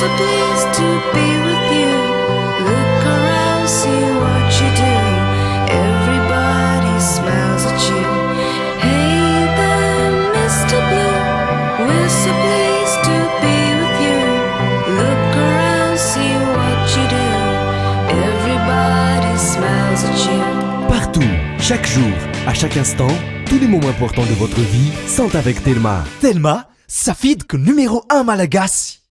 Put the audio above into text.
so pleased to be with you. Look around, see what you do. Everybody smiles at you. Hey there, Mr. Blue. We're so pleased to be with you. Look around, see what you do. Everybody smiles at you. Partout, chaque jour, à chaque instant, tous les moments importants de votre vie sont avec Telma. Telma, sa feed que numéro 1 Malagasy.